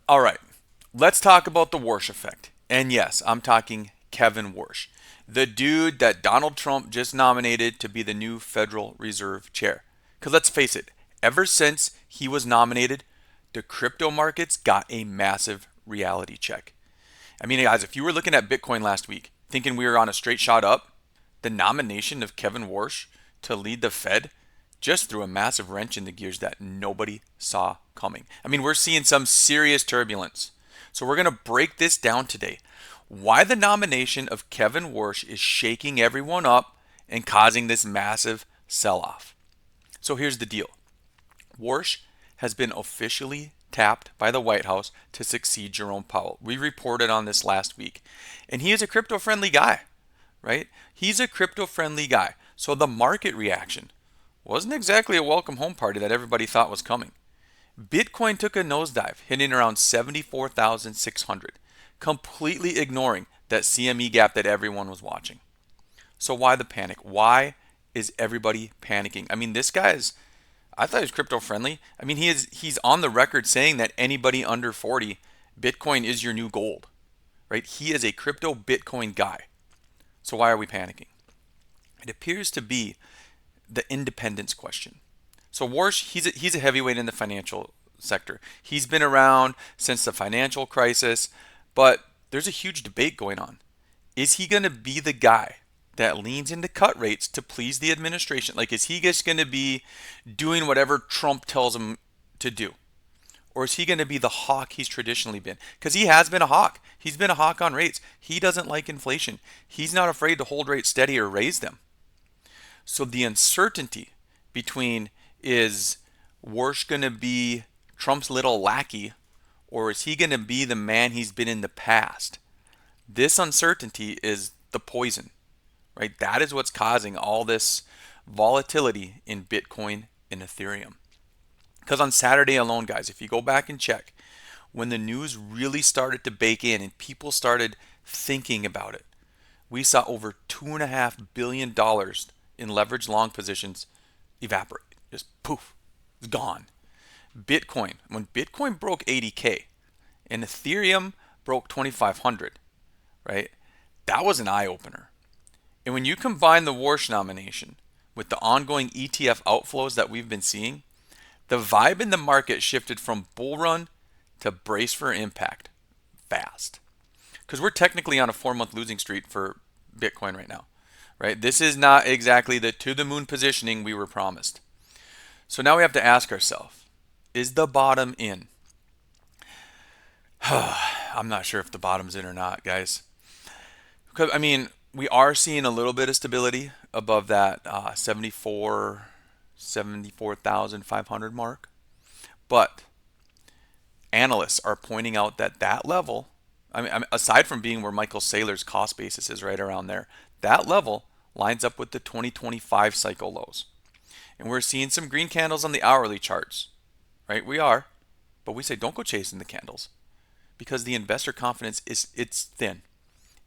All right, let's talk about the Warsh Effect. And yes, I'm talking Kevin Warsh, the dude that Donald Trump just nominated to be the new Federal Reserve Chair. Because let's face it, ever since he was nominated, the crypto markets got a massive reality check. I mean, guys, if you were looking at Bitcoin last week, thinking we were on a straight shot up, the nomination of Kevin Warsh to lead the Fed just threw a massive wrench in the gears that nobody saw coming. I mean, we're seeing some serious turbulence. So we're going to break this down today. Why the nomination of Kevin Warsh is shaking everyone up and causing this massive sell off. So here's the deal. Warsh has been officially tapped by the White House to succeed Jerome Powell. We reported on this last week. And he is a crypto friendly guy, right? He's a crypto friendly guy. So the market reaction wasn't exactly a welcome home party that everybody thought was coming. Bitcoin took a nosedive, hitting around 74,600, completely ignoring that CME gap that everyone was watching. So why the panic? Why is everybody panicking? I mean, this guy is, I thought he was crypto friendly. I mean, he's on the record saying that anybody under 40, Bitcoin is your new gold, right? He is a crypto Bitcoin guy. So why are we panicking? It appears to be the independence question. So Warsh, he's a heavyweight in the financial sector. He's been around since the financial crisis, but there's a huge debate going on. Is he going to be the guy that leans into cut rates to please the administration? Like, is he just going to be doing whatever Trump tells him to do? Or is he going to be the hawk he's traditionally been? Because he has been a hawk. He's been a hawk on rates. He doesn't like inflation. He's not afraid to hold rates steady or raise them. So the uncertainty between, is Warsh going to be Trump's little lackey, or is he going to be the man he's been in the past? This uncertainty is the poison, right? That is what's causing all this volatility in Bitcoin and Ethereum. Because on Saturday alone, guys, if you go back and check, when the news really started to bake in and people started thinking about it, we saw over $2.5 billion in leveraged long positions evaporate. Just poof, it's gone. Bitcoin, when Bitcoin broke 80K and Ethereum broke 2,500, right? That was an eye opener. And when you combine the Warsh nomination with the ongoing ETF outflows that we've been seeing, the vibe in the market shifted from bull run to brace for impact fast. Because we're technically on a 4-month losing streak for Bitcoin right now, right? This is not exactly the to the moon positioning we were promised. So now we have to ask ourselves, is the bottom in? I'm not sure if the bottom's in or not, guys. Because, I mean, we are seeing a little bit of stability above that 74,500 mark. But analysts are pointing out that that level, I mean, aside from being where Michael Saylor's cost basis is right around there, that level lines up with the 2025 cycle lows. And we're seeing some green candles on the hourly charts, right? We are, but we say don't go chasing the candles because the investor confidence it's thin.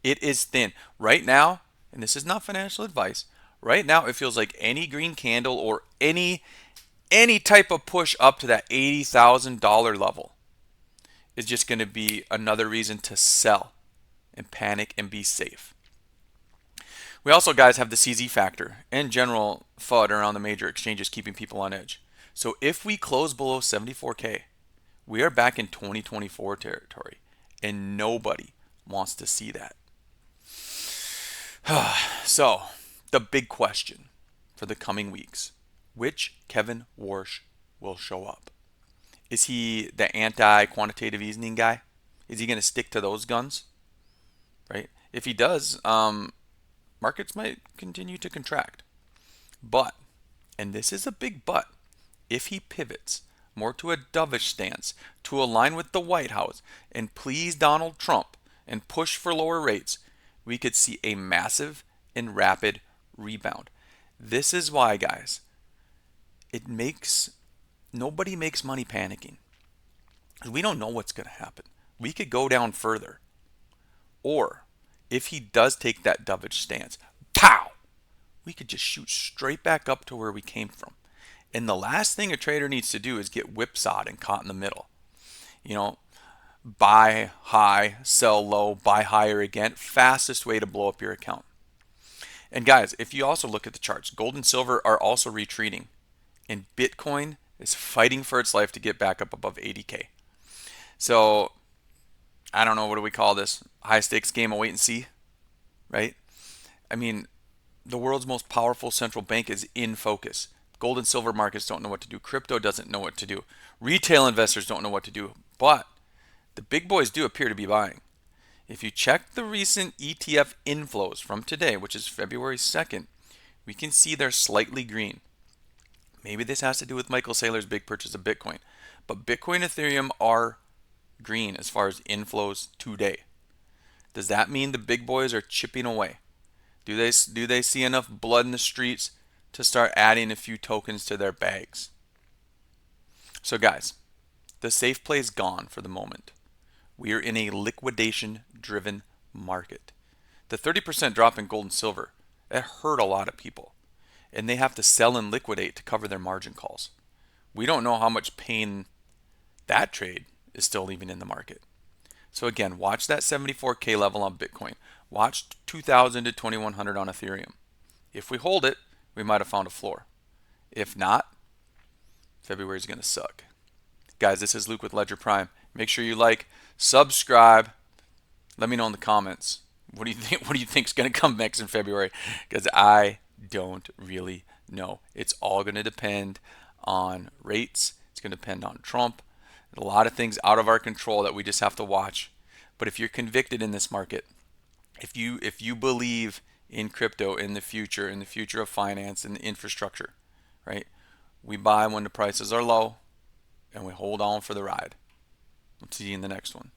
It is thin right now, and this is not financial advice. Right now, it feels like any green candle or any type of push up to that $80,000 level is just going to be another reason to sell and panic and be safe. We also, guys, have the CZ factor and general FUD around the major exchanges keeping people on edge. So if we close below 74K, we are back in 2024 territory, and nobody wants to see that. So, the big question for the coming weeks, which Kevin Warsh will show up? Is he the anti-quantitative easing guy? Is he going to stick to those guns? Right? If he does, markets might continue to contract. But, and this is a big but, if he pivots more to a dovish stance to align with the White House and please Donald Trump and push for lower rates, we could see a massive and rapid rebound. This is why, guys, nobody makes money panicking. We don't know what's going to happen. We could go down further. Or if he does take that dovish stance, pow, we could just shoot straight back up to where we came from. And the last thing a trader needs to do is get whipsawed and caught in the middle. You know, buy high, sell low, buy higher again. Fastest way to blow up your account. And guys, if you also look at the charts, gold and silver are also retreating, and Bitcoin is fighting for its life to get back up above 80K. So I don't know, what do we call this? High stakes game of wait and see, right? I mean, the world's most powerful central bank is in focus. Gold and silver markets don't know what to do. Crypto doesn't know what to do. Retail investors don't know what to do. But the big boys do appear to be buying. If you check the recent ETF inflows from today, which is February 2nd, we can see they're slightly green. Maybe this has to do with Michael Saylor's big purchase of Bitcoin. But Bitcoin and Ethereum are green as far as inflows today. Does that mean the big boys are chipping away? Do they see enough blood in the streets to start adding a few tokens to their bags? So guys, the safe play is gone for the moment. We are in a liquidation driven market. The 30% drop in gold and silver, it hurt a lot of people. And they have to sell and liquidate to cover their margin calls. We don't know how much pain that trade is still leaving in the market. So again, watch that 74K level on Bitcoin. Watch 2,000 to 2,100 on Ethereum. If we hold it, we might have found a floor. If not, February is going to suck. Guys, this is Luke with Ledger Prime. Make sure you like, subscribe. Let me know in the comments. What do you think? What do you think is going to come next in February? Because I don't really know. It's all going to depend on rates. It's going to depend on Trump. A lot of things out of our control that we just have to watch. But if you're convicted in this market, if you believe in crypto, in the future of finance, in the infrastructure, right? We buy when the prices are low, and we hold on for the ride. We'll see you in the next one.